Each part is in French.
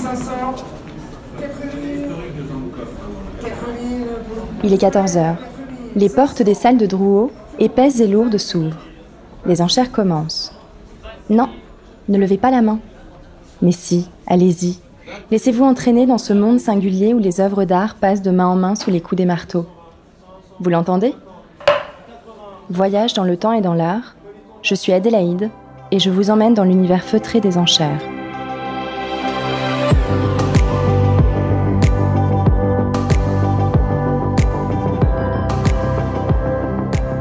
500. Il est 14 heures. Les portes des salles de Drouot, épaisses et lourdes, s'ouvrent. Les enchères commencent. Non, ne levez pas la main. Mais si, allez-y. Laissez-vous entraîner dans ce monde singulier où les œuvres d'art passent de main en main sous les coups des marteaux. Vous l'entendez ? Voyage dans le temps et dans l'art. Je suis Adélaïde et je vous emmène dans l'univers feutré des enchères.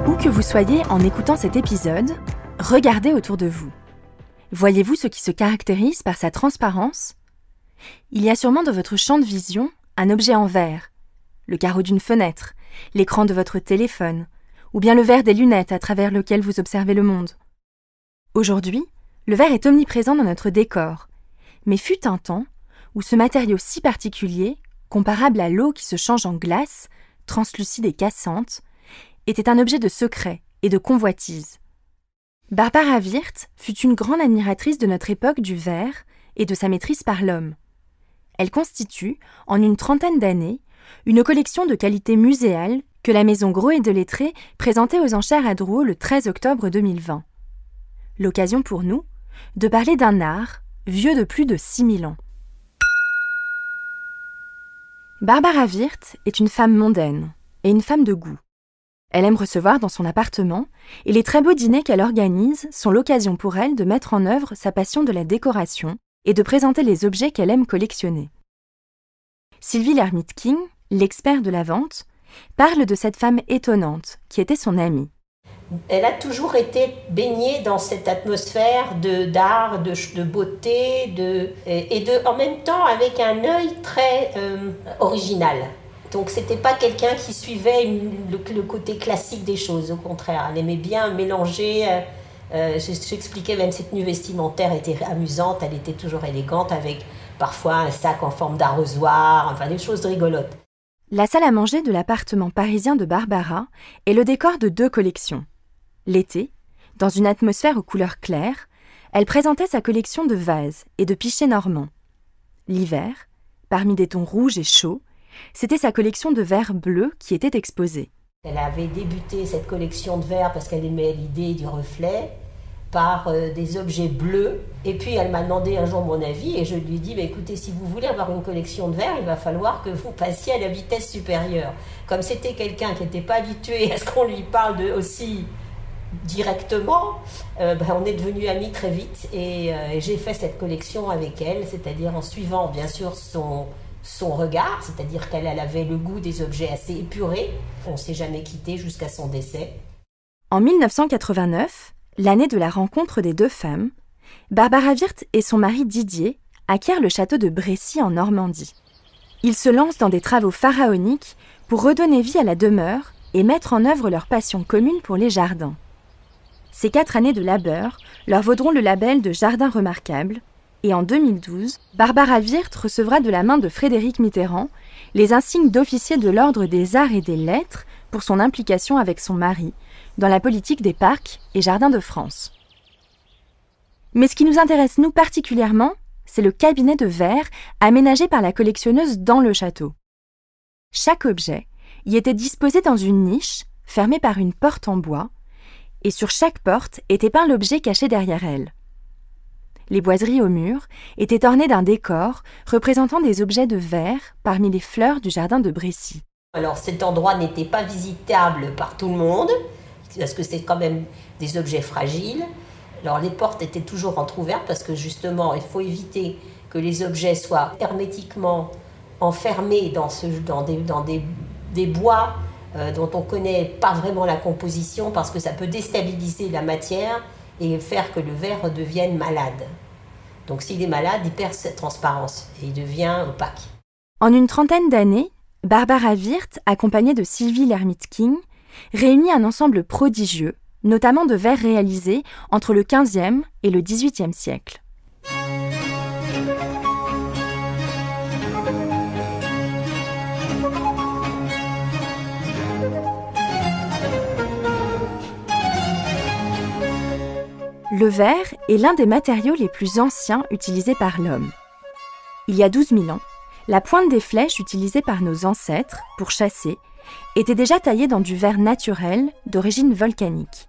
Où que vous soyez en écoutant cet épisode, regardez autour de vous. Voyez-vous ce qui se caractérise par sa transparence ? Il y a sûrement dans votre champ de vision un objet en verre, le carreau d'une fenêtre, l'écran de votre téléphone, ou bien le verre des lunettes à travers lequel vous observez le monde. Aujourd'hui, le verre est omniprésent dans notre décor, mais fut un temps où ce matériau si particulier, comparable à l'eau qui se change en glace, translucide et cassante, était un objet de secret et de convoitise. Barbara Wirth fut une grande admiratrice de notre époque du verre et de sa maîtrise par l'homme. Elle constitue, en une trentaine d'années, une collection de qualité muséale que la maison Gros et Delettré présentait aux enchères à Drouot le 13 octobre 2020. L'occasion pour nous de parler d'un art vieux de plus de 6000 ans. Barbara Wirth est une femme mondaine et une femme de goût. Elle aime recevoir dans son appartement et les très beaux dîners qu'elle organise sont l'occasion pour elle de mettre en œuvre sa passion de la décoration et de présenter les objets qu'elle aime collectionner. Sylvie Lhermitte-King, l'expert de la vente, parle de cette femme étonnante qui était son amie. Elle a toujours été baignée dans cette atmosphère d'art, de beauté, en même temps avec un œil très original. Donc c'était pas quelqu'un qui suivait le côté classique des choses, au contraire. Elle aimait bien mélanger. J'expliquais même cette tenue vestimentaire était amusante, elle était toujours élégante avec parfois un sac en forme d'arrosoir, enfin des choses rigolotes. La salle à manger de l'appartement parisien de Barbara est le décor de 2 collections. L'été, dans une atmosphère aux couleurs claires, elle présentait sa collection de vases et de pichets normands. L'hiver, parmi des tons rouges et chauds, c'était sa collection de verres bleus qui était exposée. Elle avait débuté cette collection de verres parce qu'elle aimait l'idée du reflet par des objets bleus. Et puis elle m'a demandé un jour mon avis et je lui ai dit écoutez, si vous voulez avoir une collection de verres, il va falloir que vous passiez à la vitesse supérieure. Comme c'était quelqu'un qui n'était pas habitué à ce qu'on lui parle aussi directement, on est devenus amis très vite et j'ai fait cette collection avec elle, c'est-à-dire en suivant bien sûr son regard, c'est-à-dire qu'elle avait le goût des objets assez épurés. On ne s'est jamais quitté jusqu'à son décès. En 1989, l'année de la rencontre des 2 femmes, Barbara Wirth et son mari Didier acquièrent le château de Brécy en Normandie. Ils se lancent dans des travaux pharaoniques pour redonner vie à la demeure et mettre en œuvre leur passion commune pour les jardins. Ces 4 années de labeur leur vaudront le label de Jardin remarquable, et en 2012, Barbara Wirth recevra de la main de Frédéric Mitterrand les insignes d'officier de l'Ordre des Arts et des Lettres pour son implication avec son mari dans la politique des parcs et jardins de France. Mais ce qui nous intéresse nous particulièrement, c'est le cabinet de verre aménagé par la collectionneuse dans le château. Chaque objet y était disposé dans une niche fermée par une porte en bois, et sur chaque porte était peint l'objet caché derrière elle. Les boiseries au mur étaient ornées d'un décor représentant des objets de verre parmi les fleurs du jardin de Brécy. Alors cet endroit n'était pas visitable par tout le monde, parce que c'est quand même des objets fragiles. Alors les portes étaient toujours entrouvertes parce que justement il faut éviter que les objets soient hermétiquement enfermés dans des bois dont on ne connaît pas vraiment la composition parce que ça peut déstabiliser la matière et faire que le verre devienne malade. Donc s'il est malade, il perd cette transparence et il devient opaque. En une trentaine d'années, Barbara Wirth, accompagnée de Sylvie Lhermitte-King, réunit un ensemble prodigieux, notamment de verres réalisés entre le XVe et le XVIIIe siècle. Le verre est l'un des matériaux les plus anciens utilisés par l'homme. il y a 12 000 ans, la pointe des flèches utilisées par nos ancêtres pour chasser était déjà taillée dans du verre naturel d'origine volcanique.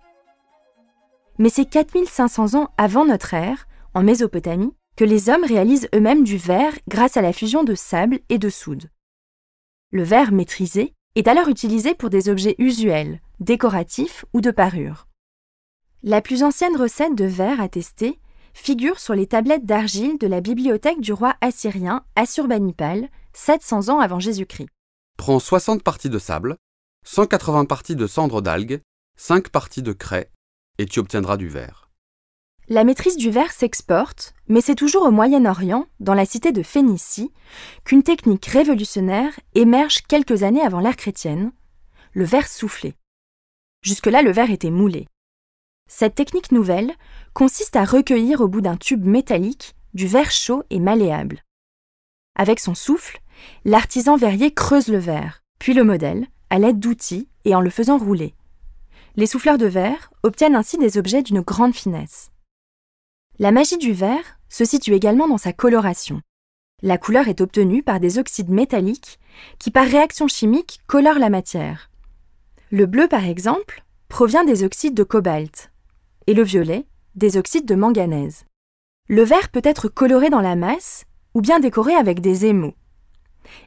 Mais c'est 4500 ans avant notre ère, en Mésopotamie, que les hommes réalisent eux-mêmes du verre grâce à la fusion de sable et de soude. Le verre maîtrisé est alors utilisé pour des objets usuels, décoratifs ou de parure. La plus ancienne recette de verre attestée figure sur les tablettes d'argile de la bibliothèque du roi assyrien Assurbanipal, 700 ans avant Jésus-Christ. Prends 60 parties de sable, 180 parties de cendres d'algues, 5 parties de craie, et tu obtiendras du verre. La maîtrise du verre s'exporte, mais c'est toujours au Moyen-Orient, dans la cité de Phénicie, qu'une technique révolutionnaire émerge quelques années avant l'ère chrétienne, le verre soufflé. Jusque-là, le verre était moulé. Cette technique nouvelle consiste à recueillir au bout d'un tube métallique du verre chaud et malléable. Avec son souffle, l'artisan verrier creuse le verre, puis le modèle, à l'aide d'outils et en le faisant rouler. Les souffleurs de verre obtiennent ainsi des objets d'une grande finesse. La magie du verre se situe également dans sa coloration. La couleur est obtenue par des oxydes métalliques qui, par réaction chimique, colorent la matière. Le bleu, par exemple, provient des oxydes de cobalt, et le violet, des oxydes de manganèse. Le verre peut être coloré dans la masse ou bien décoré avec des émaux.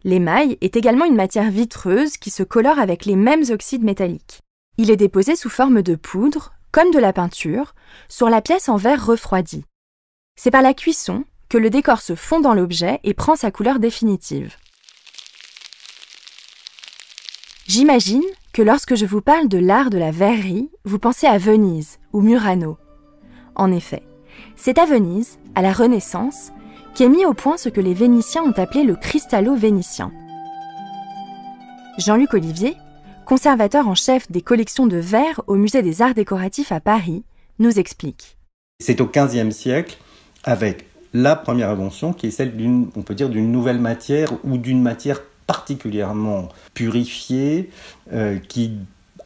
L'émail est également une matière vitreuse qui se colore avec les mêmes oxydes métalliques. Il est déposé sous forme de poudre, comme de la peinture, sur la pièce en verre refroidi. C'est par la cuisson que le décor se fond dans l'objet et prend sa couleur définitive. J'imagine que lorsque je vous parle de l'art de la verrerie, vous pensez à Venise ou Murano. En effet, c'est à Venise, à la Renaissance, qu'est mis au point ce que les Vénitiens ont appelé le cristallo vénitien. Jean-Luc Olivier, conservateur en chef des collections de verre au Musée des Arts Décoratifs à Paris, nous explique. C'est au XVe siècle, avec la première invention qui est celle d'une nouvelle matière ou d'une matière particulièrement purifiée qui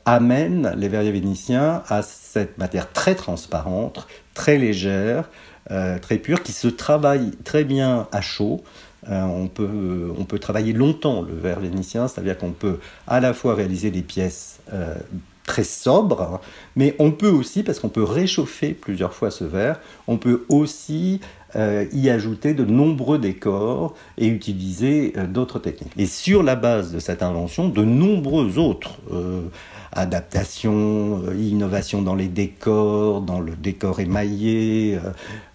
amène les verriers vénitiens à cette matière très transparente, très légère, très pure, qui se travaille très bien à chaud. On peut travailler longtemps le verre vénitien, c'est-à-dire qu'on peut à la fois réaliser des pièces très sobres, mais on peut aussi, parce qu'on peut réchauffer plusieurs fois ce verre, on peut aussi y ajouter de nombreux décors et utiliser d'autres techniques. Et sur la base de cette invention, de nombreux autres adaptations, innovations dans les décors, dans le décor émaillé,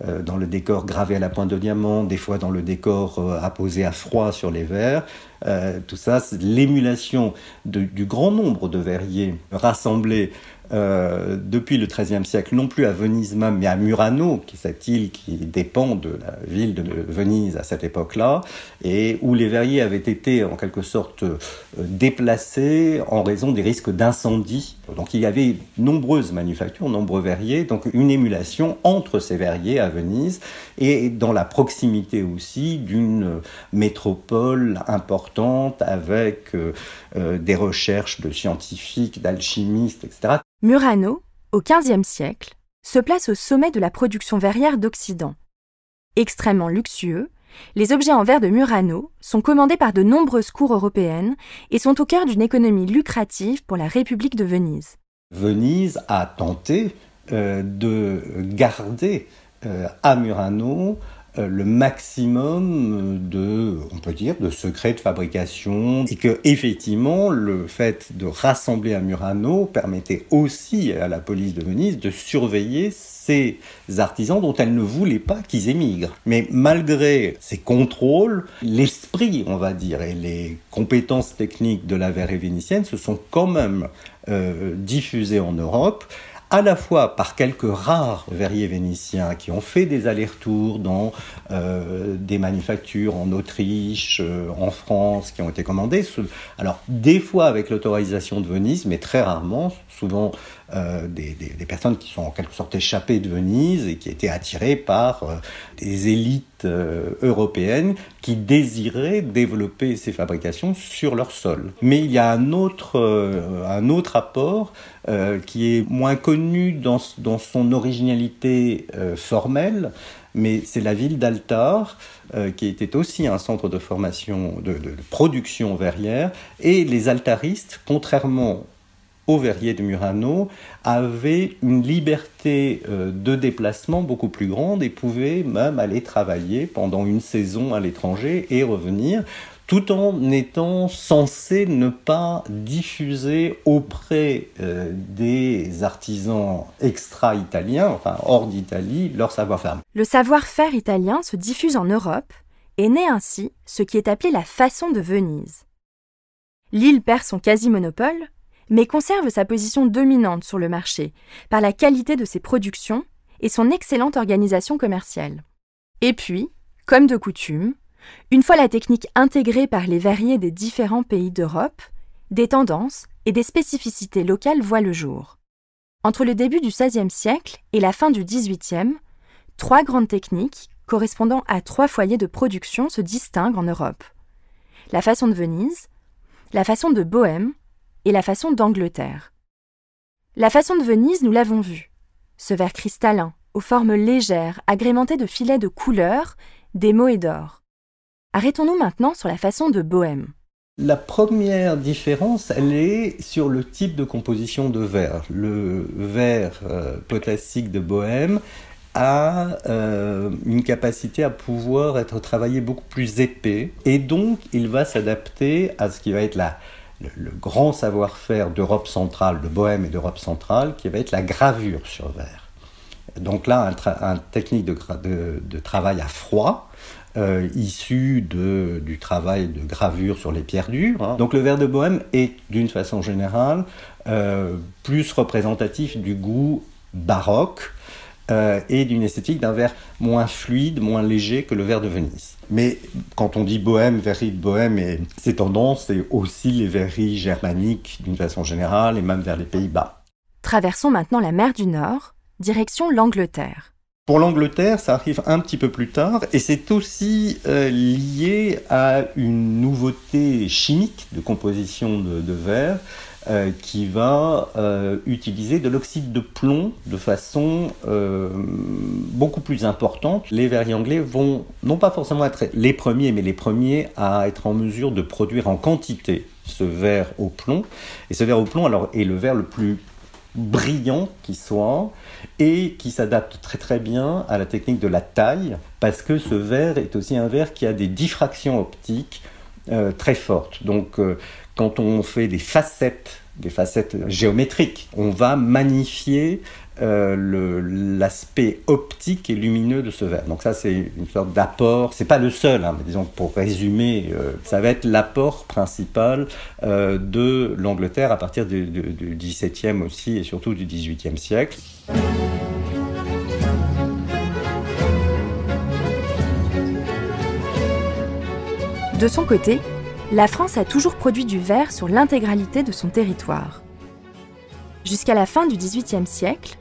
dans le décor gravé à la pointe de diamant, des fois dans le décor apposé à froid sur les verres. Tout ça, c'est l'émulation du grand nombre de verriers rassemblés depuis le XIIIe siècle, non plus à Venise même, mais à Murano, qui est cette île qui dépend de la ville de Venise à cette époque-là, et où les verriers avaient été en quelque sorte déplacés en raison des risques d'incendie. Donc il y avait nombreuses manufactures, nombreux verriers, donc une émulation entre ces verriers à Venise, et dans la proximité aussi d'une métropole importante avec des recherches de scientifiques, d'alchimistes, etc. Murano, au XVe siècle, se place au sommet de la production verrière d'Occident. Extrêmement luxueux, les objets en verre de Murano sont commandés par de nombreuses cours européennes et sont au cœur d'une économie lucrative pour la République de Venise. Venise a tenté de garder à Murano le maximum on peut dire, de secrets de fabrication, et que effectivement le fait de rassembler à Murano permettait aussi à la police de Venise de surveiller ces artisans dont elle ne voulait pas qu'ils émigrent. Mais malgré ces contrôles, l'esprit, on va dire, et les compétences techniques de la verrerie vénitienne se sont quand même diffusées en Europe, à la fois par quelques rares verriers vénitiens qui ont fait des allers-retours dans des manufactures en Autriche, en France, qui ont été commandés. Alors, des fois avec l'autorisation de Venise, mais très rarement, souvent des personnes qui sont en quelque sorte échappées de Venise et qui étaient attirées par des élites européennes qui désiraient développer ces fabrications sur leur sol. Mais il y a un autre apport qui est moins connu dans son originalité formelle, mais c'est la ville d'Altar, qui était aussi un centre de formation, de production verrière, et les altaristes, contrairement aux verriers de Murano, avaient une liberté de déplacement beaucoup plus grande et pouvaient même aller travailler pendant une saison à l'étranger et revenir, tout en étant censés ne pas diffuser auprès des artisans extra-italiens, enfin hors d'Italie, leur savoir-faire. Le savoir-faire italien se diffuse en Europe et naît ainsi ce qui est appelé la façon de Venise. L'île perd son quasi-monopole, mais conserve sa position dominante sur le marché par la qualité de ses productions et son excellente organisation commerciale. Et puis, comme de coutume, une fois la technique intégrée par les verriers des différents pays d'Europe, des tendances et des spécificités locales voient le jour. Entre le début du XVIe siècle et la fin du XVIIIe, 3 grandes techniques, correspondant à 3 foyers de production, se distinguent en Europe. La façon de Venise, la façon de Bohême et la façon d'Angleterre. La façon de Venise, nous l'avons vu. Ce verre cristallin, aux formes légères, agrémenté de filets de couleurs, d'émaux et d'or. Arrêtons-nous maintenant sur la façon de Bohême. La première différence, elle est sur le type de composition de verre. Le verre potassique de Bohême a une capacité à pouvoir être travaillé beaucoup plus épais, et donc il va s'adapter à ce qui va être le grand savoir-faire d'Europe centrale, de Bohême et d'Europe centrale, qui va être la gravure sur verre. Donc là, une technique de travail à froid, issu du travail de gravure sur les pierres dures. Donc le verre de Bohême est, d'une façon générale, plus représentatif du goût baroque et d'une esthétique d'un verre moins fluide, moins léger que le verre de Venise. Mais quand on dit Bohême, verrerie de Bohême, et ces tendances, c'est aussi les verreries germaniques d'une façon générale, et même vers les Pays-Bas. Traversons maintenant la mer du Nord, direction l'Angleterre. Pour l'Angleterre, ça arrive un petit peu plus tard, et c'est aussi lié à une nouveauté chimique de composition de verre, qui va utiliser de l'oxyde de plomb de façon beaucoup plus importante. Les verriers anglais vont non pas forcément être les premiers, mais les premiers à être en mesure de produire en quantité ce verre au plomb. Et ce verre au plomb alors, est le verre le plus brillant qui soit, et qui s'adapte très très bien à la technique de la taille, parce que ce verre est aussi un verre qui a des diffractions optiques très fortes. Donc quand on fait des facettes géométriques, on va magnifier l'aspect optique et lumineux de ce verre. Donc ça, c'est une sorte d'apport. C'est pas le seul, mais disons pour résumer, ça va être l'apport principal de l'Angleterre à partir du XVIIe aussi et surtout du XVIIIe siècle. De son côté, la France a toujours produit du verre sur l'intégralité de son territoire. Jusqu'à la fin du XVIIIe siècle,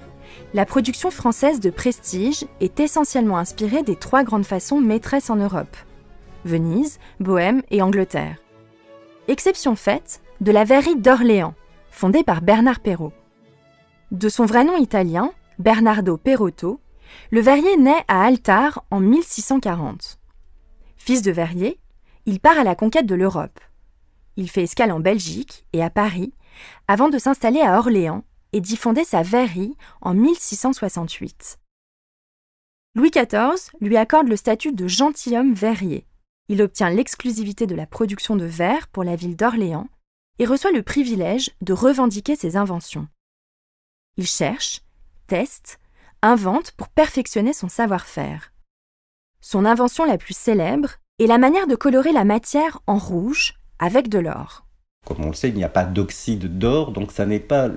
la production française de prestige est essentiellement inspirée des 3 grandes façons maîtresses en Europe, Venise, Bohême et Angleterre. Exception faite de la verrerie d'Orléans, fondée par Bernard Perrault. De son vrai nom italien, Bernardo Perotto, le verrier naît à Altar en 1640. Fils de verrier, il part à la conquête de l'Europe. Il fait escale en Belgique et à Paris, avant de s'installer à Orléans et d'y fonder sa verrerie en 1668. Louis XIV lui accorde le statut de gentilhomme verrier. Il obtient l'exclusivité de la production de verre pour la ville d'Orléans et reçoit le privilège de revendiquer ses inventions. Il cherche, teste, invente pour perfectionner son savoir-faire. Son invention la plus célèbre est la manière de colorer la matière en rouge avec de l'or. Comme on le sait, il n'y a pas d'oxyde d'or, donc ça n'est pas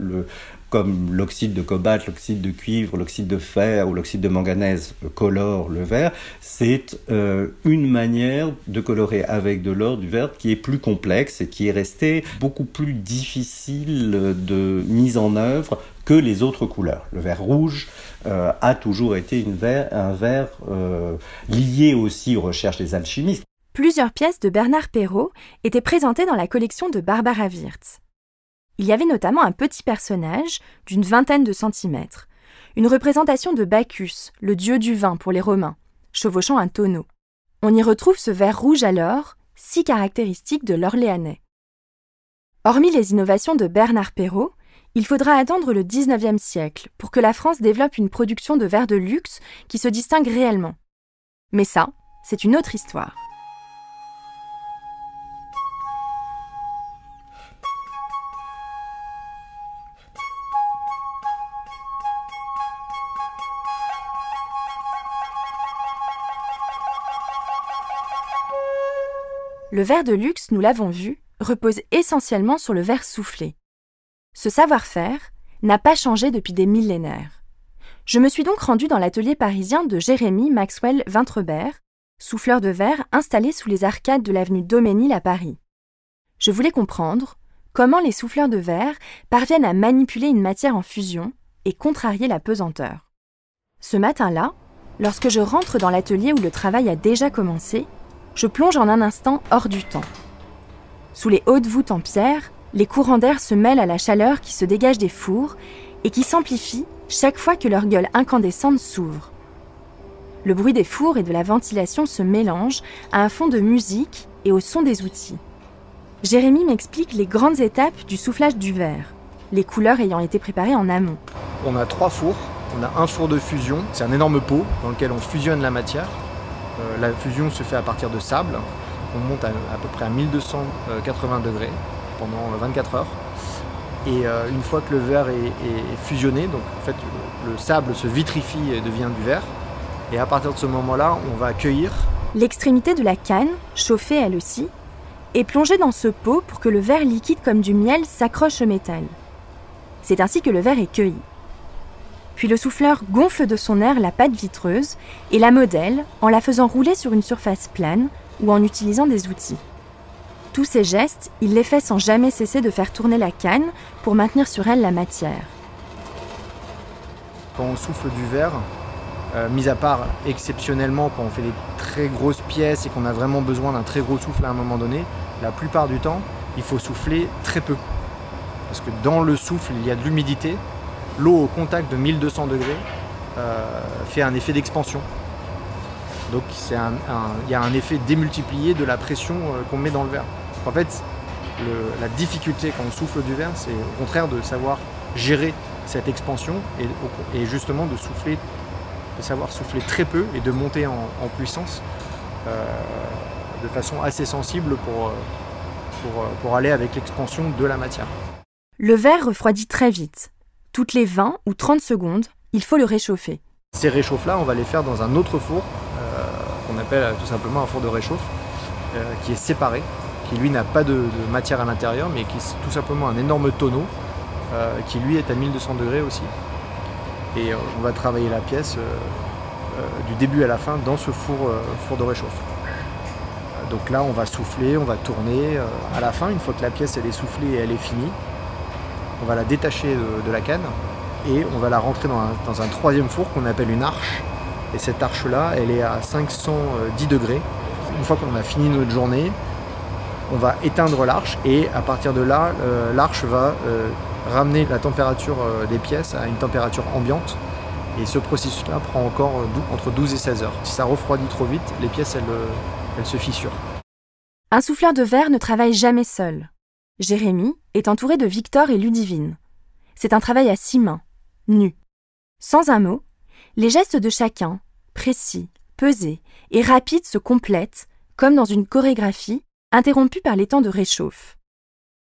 comme l'oxyde de cobalt, l'oxyde de cuivre, l'oxyde de fer ou l'oxyde de manganèse colore le verre. C'est une manière de colorer avec de l'or du verre qui est plus complexe et qui est restée beaucoup plus difficile de mise en œuvre que les autres couleurs. Le verre rouge a toujours été un verre lié aussi aux recherches des alchimistes. Plusieurs pièces de Bernard Perrault étaient présentées dans la collection de Barbara Wirth. Il y avait notamment un petit personnage d'une 20aine de centimètres, une représentation de Bacchus, le dieu du vin pour les Romains, chevauchant un tonneau. On y retrouve ce vert rouge alors, si caractéristique de l'Orléanais. Hormis les innovations de Bernard Perrault, il faudra attendre le XIXe siècle pour que la France développe une production de verre de luxe qui se distingue réellement. Mais ça, c'est une autre histoire. Le verre de luxe, nous l'avons vu, repose essentiellement sur le verre soufflé. Ce savoir-faire n'a pas changé depuis des millénaires. Je me suis donc rendue dans l'atelier parisien de Jérémy Maxwell Vintrebert, souffleur de verre installé sous les arcades de l'avenue Daumesnil à Paris. Je voulais comprendre comment les souffleurs de verre parviennent à manipuler une matière en fusion et contrarier la pesanteur. Ce matin-là, lorsque je rentre dans l'atelier où le travail a déjà commencé, je plonge en un instant hors du temps. Sous les hautes voûtes en pierre, les courants d'air se mêlent à la chaleur qui se dégage des fours et qui s'amplifie chaque fois que leur gueule incandescente s'ouvre. Le bruit des fours et de la ventilation se mélange à un fond de musique et au son des outils. Jérémy m'explique les grandes étapes du soufflage du verre, les couleurs ayant été préparées en amont. On a 3 fours. On a un four de fusion, c'est un énorme pot dans lequel on fusionne la matière. La fusion se fait à partir de sable. On monte à peu près à 1280 degrés pendant 24 heures. Et une fois que le verre est fusionné, donc en fait le sable se vitrifie et devient du verre. Et à partir de ce moment-là, on va cueillir. L'extrémité de la canne, chauffée elle aussi, est plongée dans ce pot pour que le verre liquide comme du miel s'accroche au métal. C'est ainsi que le verre est cueilli. Puis le souffleur gonfle de son air la pâte vitreuse et la modèle en la faisant rouler sur une surface plane ou en utilisant des outils. Tous ces gestes, il les fait sans jamais cesser de faire tourner la canne pour maintenir sur elle la matière. Quand on souffle du verre, mis à part exceptionnellement quand on fait des très grosses pièces et qu'on a vraiment besoin d'un très gros souffle à un moment donné, la plupart du temps, il faut souffler très peu. Parce que dans le souffle, il y a de l'humidité. L'eau au contact de 1200 degrés fait un effet d'expansion. Donc il y a un effet démultiplié de la pression qu'on met dans le verre. En fait, la difficulté quand on souffle du verre, c'est au contraire de savoir gérer cette expansion et justement de savoir souffler très peu et de monter en puissance de façon assez sensible pour aller avec l'expansion de la matière. Le verre refroidit très vite. Toutes les 20 ou 30 secondes, il faut le réchauffer. Ces réchauffes-là, on va les faire dans un autre four, qu'on appelle tout simplement un four de réchauffe, qui est séparé, qui lui n'a pas de matière à l'intérieur, mais qui est tout simplement un énorme tonneau, qui lui est à 1200 degrés aussi. Et on va travailler la pièce du début à la fin dans ce four de réchauffe. Donc là, on va souffler, on va tourner. À la fin, une fois que la pièce elle est soufflée et elle est finie, on va la détacher de la canne et on va la rentrer dans un troisième four qu'on appelle une arche. Et cette arche-là, elle est à 510 degrés. Une fois qu'on a fini notre journée, on va éteindre l'arche et à partir de là, l'arche va ramener la température des pièces à une température ambiante. Et ce processus-là prend encore entre 12 et 16 heures. Si ça refroidit trop vite, les pièces, elles se fissurent. Un souffleur de verre ne travaille jamais seul. Jérémy est entouré de Victor et Ludivine. C'est un travail à 6 mains, nus. Sans un mot, les gestes de chacun, précis, pesés et rapides se complètent, comme dans une chorégraphie, interrompue par les temps de réchauffe.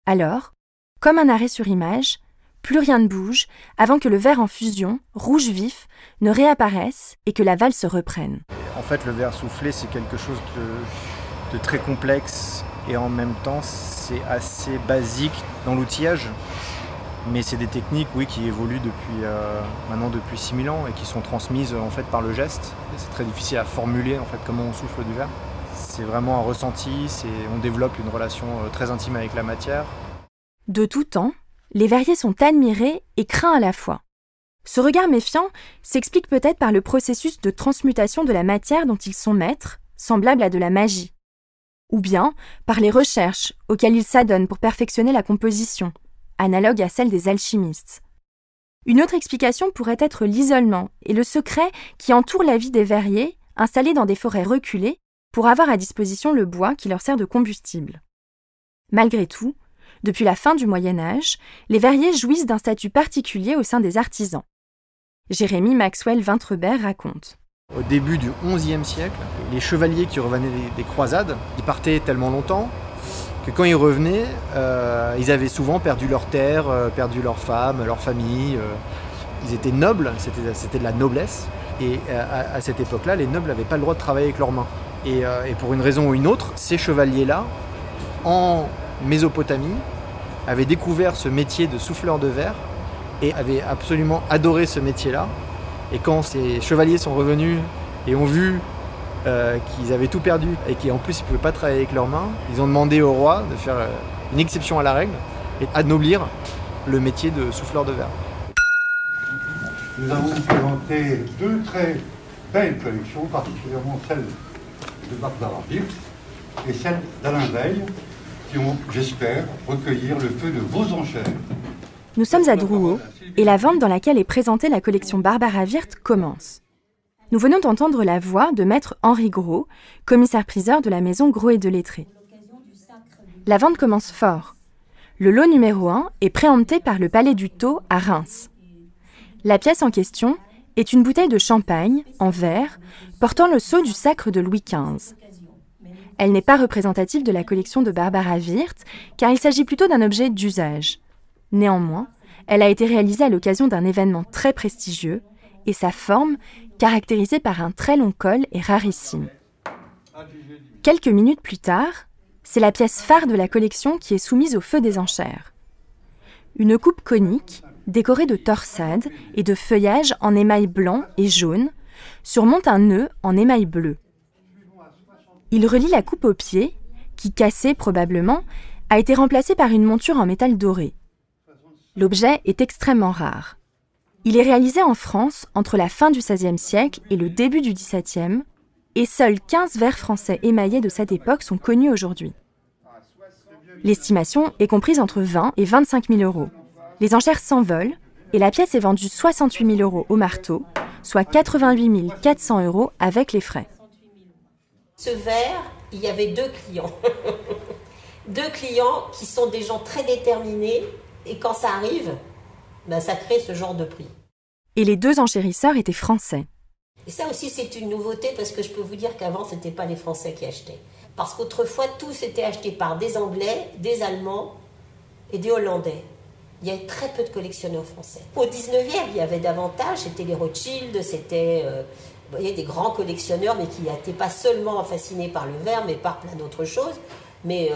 Alors, comme un arrêt sur image, plus rien ne bouge avant que le verre en fusion, rouge vif, ne réapparaisse et que la valse reprenne. En fait, le verre soufflé, c'est quelque chose de très complexe et en même temps, c'est assez basique dans l'outillage. Mais c'est des techniques qui évoluent depuis 6000 ans et qui sont transmises en fait par le geste. Et c'est très difficile à formuler en fait comment on souffle du verre. C'est vraiment un ressenti, on développe une relation très intime avec la matière. De tout temps, les verriers sont admirés et craints à la fois. Ce regard méfiant s'explique peut-être par le processus de transmutation de la matière dont ils sont maîtres, semblable à de la magie. Ou bien par les recherches auxquelles ils s'adonnent pour perfectionner la composition, analogue à celle des alchimistes. Une autre explication pourrait être l'isolement et le secret qui entoure la vie des verriers, installés dans des forêts reculées pour avoir à disposition le bois qui leur sert de combustible. Malgré tout, depuis la fin du Moyen Âge, les verriers jouissent d'un statut particulier au sein des artisans. Jérémy Maxwell Vintrebert raconte. Au début du XIe siècle, les chevaliers qui revenaient des croisades, ils partaient tellement longtemps que quand ils revenaient, ils avaient souvent perdu leurs terres, perdu leurs femmes, leur famille. Ils étaient nobles, c'était de la noblesse. Et à cette époque-là, les nobles n'avaient pas le droit de travailler avec leurs mains. Et pour une raison ou une autre, ces chevaliers-là, en Mésopotamie, avaient découvert ce métier de souffleur de verre et avaient absolument adoré ce métier-là. Et quand ces chevaliers sont revenus et ont vu qu'ils avaient tout perdu et qu'en plus ils ne pouvaient pas travailler avec leurs mains, ils ont demandé au roi de faire une exception à la règle et d'anoblir le métier de souffleur de verre. Nous avons présenté deux très belles collections, particulièrement celle de Barbara Wirth et celle d'Alain Veil, qui ont, j'espère, recueillir le feu de vos enchères. Nous sommes à Drouot, et la vente dans laquelle est présentée la collection Barbara Wirth commence. Nous venons d'entendre la voix de maître Henri Gros, commissaire-priseur de la maison Gros et Delettré. La vente commence fort. Le lot numéro 1 est préempté par le Palais du Tau à Reims. La pièce en question est une bouteille de champagne, en verre, portant le sceau du sacre de Louis XV. Elle n'est pas représentative de la collection de Barbara Wirth, car il s'agit plutôt d'un objet d'usage. Néanmoins, elle a été réalisée à l'occasion d'un événement très prestigieux, et sa forme, caractérisée par un très long col, est rarissime. Quelques minutes plus tard, c'est la pièce phare de la collection qui est soumise au feu des enchères. Une coupe conique, décorée de torsades et de feuillages en émail blanc et jaune, surmonte un nœud en émail bleu. Il relie la coupe au pied, qui, cassée probablement, a été remplacée par une monture en métal doré. L'objet est extrêmement rare. Il est réalisé en France entre la fin du XVIe siècle et le début du XVIIe, et seuls 15 verres français émaillés de cette époque sont connus aujourd'hui. L'estimation est comprise entre 20 et 25 000 euros. Les enchères s'envolent et la pièce est vendue 68 000 euros au marteau, soit 88 400 euros avec les frais. Ce verre, il y avait deux clients. Deux clients qui sont des gens très déterminés et quand ça arrive, ça crée ce genre de prix. Et les deux enchérisseurs étaient français. Et ça aussi, c'est une nouveauté parce que je peux vous dire qu'avant, ce n'était pas les Français qui achetaient. Parce qu'autrefois, tout s'était acheté par des Anglais, des Allemands et des Hollandais. Il y avait très peu de collectionneurs français. Au 19e, il y avait davantage, c'était les Rothschild, c'était des grands collectionneurs, mais qui n'étaient pas seulement fascinés par le verre, mais par plein d'autres choses. Mais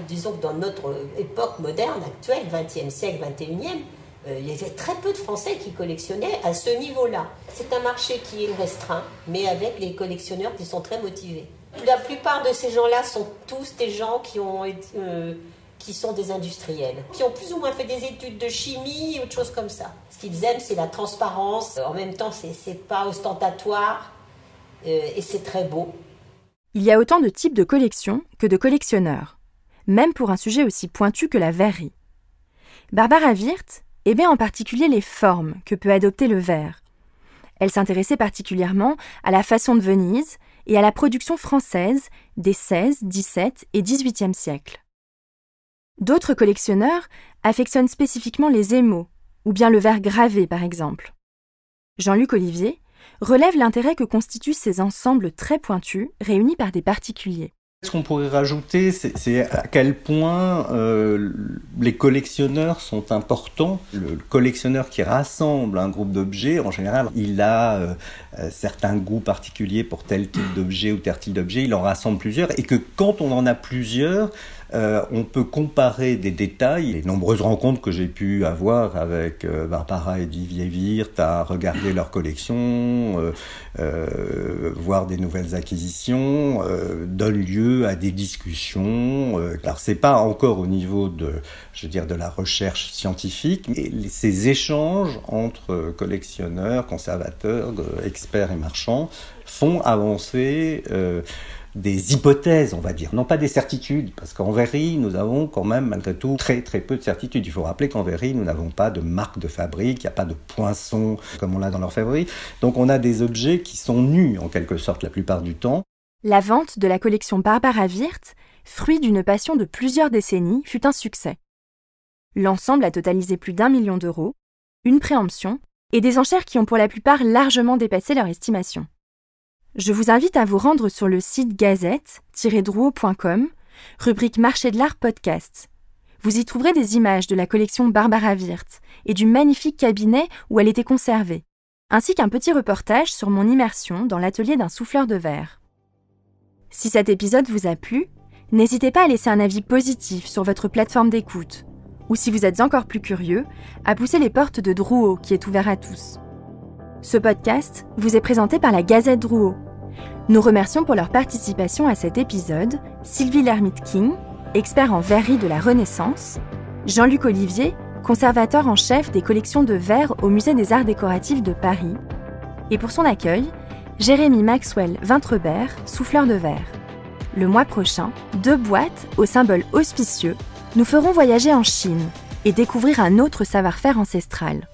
disons que dans notre époque moderne, actuelle, 20e siècle, 21e, il y avait très peu de Français qui collectionnaient à ce niveau-là. C'est un marché qui est restreint, mais avec les collectionneurs qui sont très motivés. La plupart de ces gens-là sont tous des gens qui sont des industriels, qui ont plus ou moins fait des études de chimie ou de choses comme ça. Ce qu'ils aiment, c'est la transparence. En même temps, c'est pas ostentatoire et c'est très beau. Il y a autant de types de collections que de collectionneurs, même pour un sujet aussi pointu que la verrerie. Barbara Wirth aimait en particulier les formes que peut adopter le verre. Elle s'intéressait particulièrement à la façon de Venise et à la production française des XVI, XVII et XVIIIe siècles. D'autres collectionneurs affectionnent spécifiquement les émaux, ou bien le verre gravé par exemple. Jean-Luc Olivier relève l'intérêt que constituent ces ensembles très pointus réunis par des particuliers. Ce qu'on pourrait rajouter, c'est à quel point les collectionneurs sont importants. Le collectionneur qui rassemble un groupe d'objets, en général, il a certains goûts particuliers pour tel type d'objet ou tel type d'objet, il en rassemble plusieurs, et que quand on en a plusieurs, on peut comparer des détails. Les nombreuses rencontres que j'ai pu avoir avec Barbara et Didier Wirth à regarder leur collection, voir des nouvelles acquisitions, donnent lieu à des discussions. Alors c'est pas encore au niveau de la recherche scientifique, mais ces échanges entre collectionneurs, conservateurs, experts et marchands font avancer des hypothèses, on va dire, non pas des certitudes, parce qu'en verrerie, nous avons quand même, malgré tout, très très peu de certitudes. Il faut rappeler qu'en verrerie, nous n'avons pas de marque de fabrique, il n'y a pas de poinçon comme on l'a dans l'orfèvrerie. Donc on a des objets qui sont nus, en quelque sorte, la plupart du temps. La vente de la collection Barbara Wirth, fruit d'une passion de plusieurs décennies, fut un succès. L'ensemble a totalisé plus d'1 million d'euros, une préemption et des enchères qui ont pour la plupart largement dépassé leur estimation. Je vous invite à vous rendre sur le site gazette-drouot.com, rubrique Marché de l'art podcast. Vous y trouverez des images de la collection Barbara Wirth et du magnifique cabinet où elle était conservée, ainsi qu'un petit reportage sur mon immersion dans l'atelier d'un souffleur de verre. Si cet épisode vous a plu, n'hésitez pas à laisser un avis positif sur votre plateforme d'écoute, ou si vous êtes encore plus curieux, à pousser les portes de Drouot qui est ouvert à tous. Ce podcast vous est présenté par la Gazette Drouot. Nous remercions pour leur participation à cet épisode Sylvie Lermite-King, expert en verrerie de la Renaissance, Jean-Luc Olivier, conservateur en chef des collections de verre au Musée des Arts Décoratifs de Paris, et pour son accueil, Jérémy Maxwell Vintrebert, souffleur de verre. Le mois prochain, 2 boîtes au symbole auspicieux nous feront voyager en Chine et découvrir un autre savoir-faire ancestral.